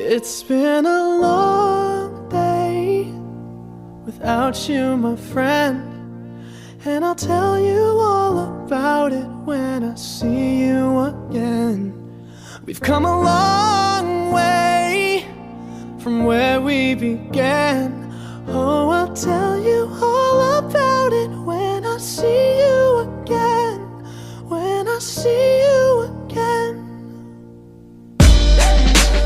It's been a long day without you, my friend, and I'll tell you all about it when I see you again. We've come a long way from where we began. Oh, I'll tell you all about it when I see you again. When I see you again.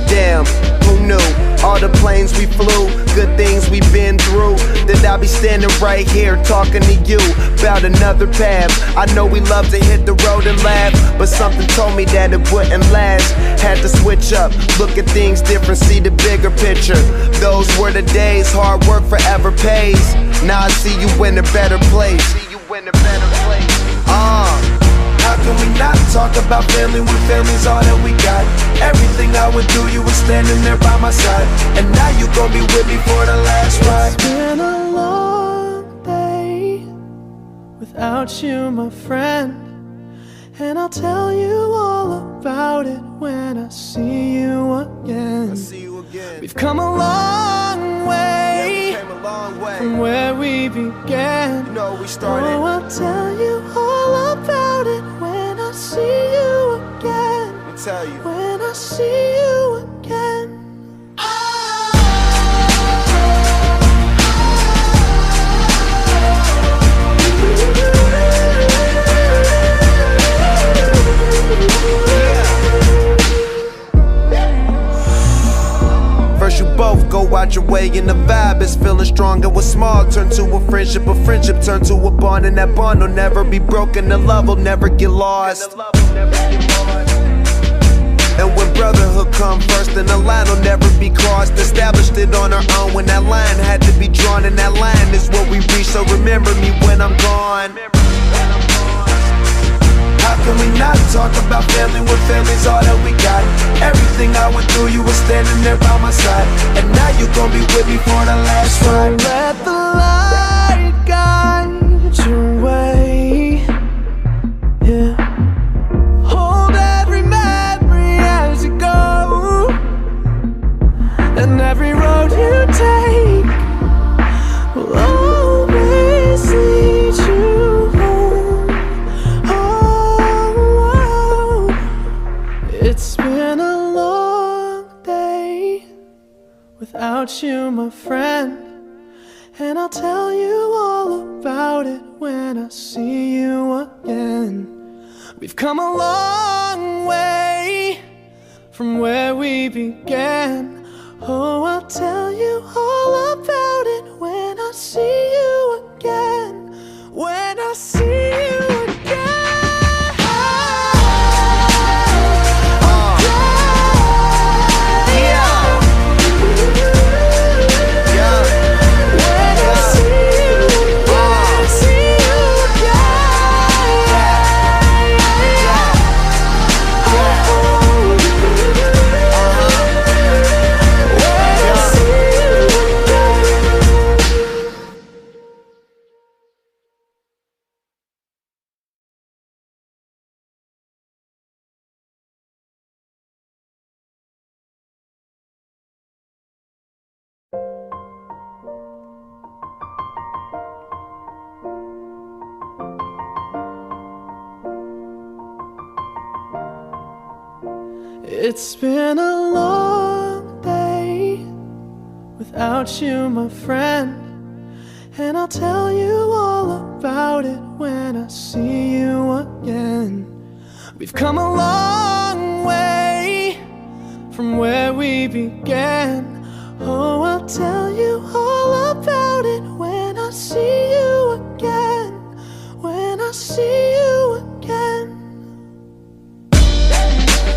Damn, who knew? All the planes we flew, good things we've been through, that I'll be standing right here talking to you about another path. I know we love to hit the road and laugh, but something told me that it wouldn't last. Had to switch up, look at things different, see the bigger picture. Those were the days, hard work forever pays. Now I see you in a better place. How can we not talk about family when family's all that we got? Everything I went through, you were standing there by my side, and now you gon' be with me for the last ride. It's been a long day without you, my friend, and I'll tell you all about it when I see you again. We've come a long way, from where we began. You know we started. Oh, I'll tell you all about it when I see you again. Let me tell you. When I see you again. First you both go out your way and the vibe is feeling strong, and what's small turn to a friendship turn to a bond, and that bond will never be broken, the love will never get lost. And when brotherhood come first, then the line will never be crossed. Established it on our own when that line had to be drawn, and that line is what we reach, so remember me when I'm gone. How can we not talk about family when family's all that we got? Everything I went through, you were standing there by my side, and now you gon' be with me for the last ride. Let the light guide your way. Yeah. Hold every memory as you go, and every road you take will always lead you home. Oh, it's been a long day without you, my friend, and I'll tell you all about it when I see you again. We've come a long way from where we began. Oh, I'll tell you all about it when I see you again. When I see you again. It's been a long day without you, my friend, and I'll tell you all about it when I see you again. We've come a long way from where we began. Oh, I'll tell you all about it when I see you again. When I see you again.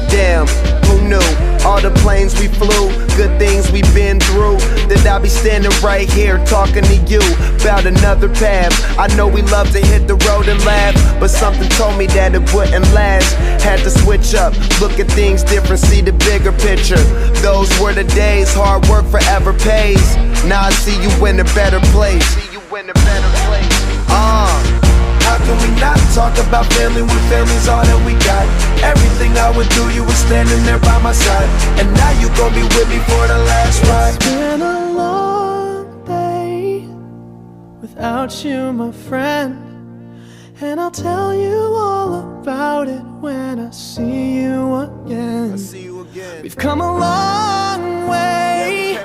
Damn, who knew? All the planes we flew, good things we've been through, that I'll be standing right here talking to you about another path. I know we love to hit the road and laugh, but something told me that it wouldn't last. Had to switch up, look at things different, see the bigger picture. Those were the days, hard work forever pays. Now I see you in a better place. How can we not talk about family when family's all that we got. Everything I would do, you were standing there by my side. And now you gon' be with me for the last ride. It's been a long day without you, my friend, and I'll tell you all about it when I see you again. We've come a long way,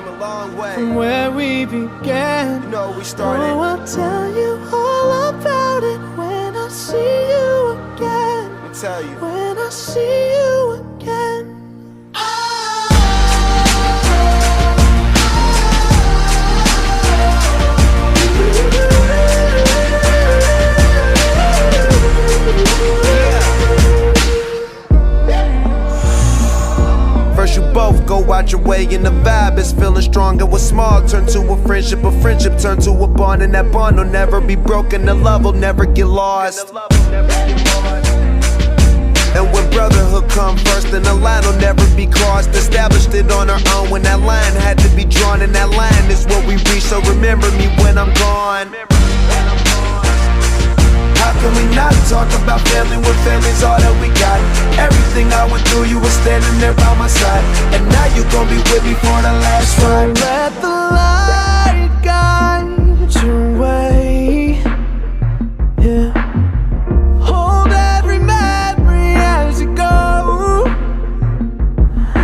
from where we began. You know, we started. Oh, I'll tell you all about it when I see you again. Let me tell you. When I see you again. First you both go out your way and the vibe is feeling strong. And what's small turn to a friendship turn to a bond. And that bond will never be broken, the love will never get lost. And when brotherhood come first, then the line will never be crossed. Established it on our own when that line had to be drawn. And that line is what we reach, so remember me when I'm gone. How can we not talk about family when family's all that we got? Everything I went through, you were standing there by my side. And now you gon' be with me for the last ride. Let the light guide your way. Yeah. Hold every memory as you go,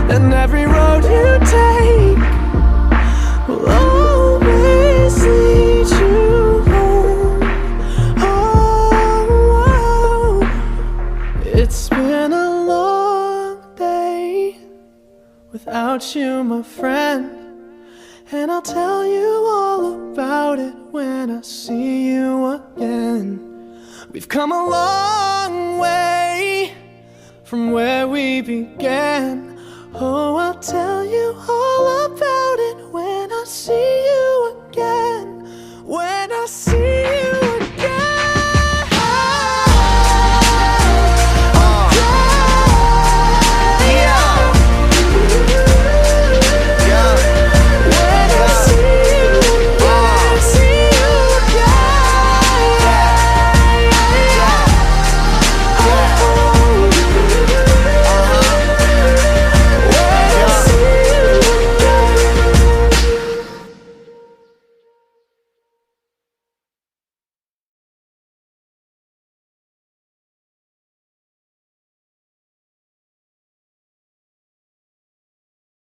and every road you take will always lead you home. Oh, it's been a long day without you, my friend, and I'll tell you all about it when I see you again. We've come a long way from where we began. Oh, I'll tell you all about it when I see you.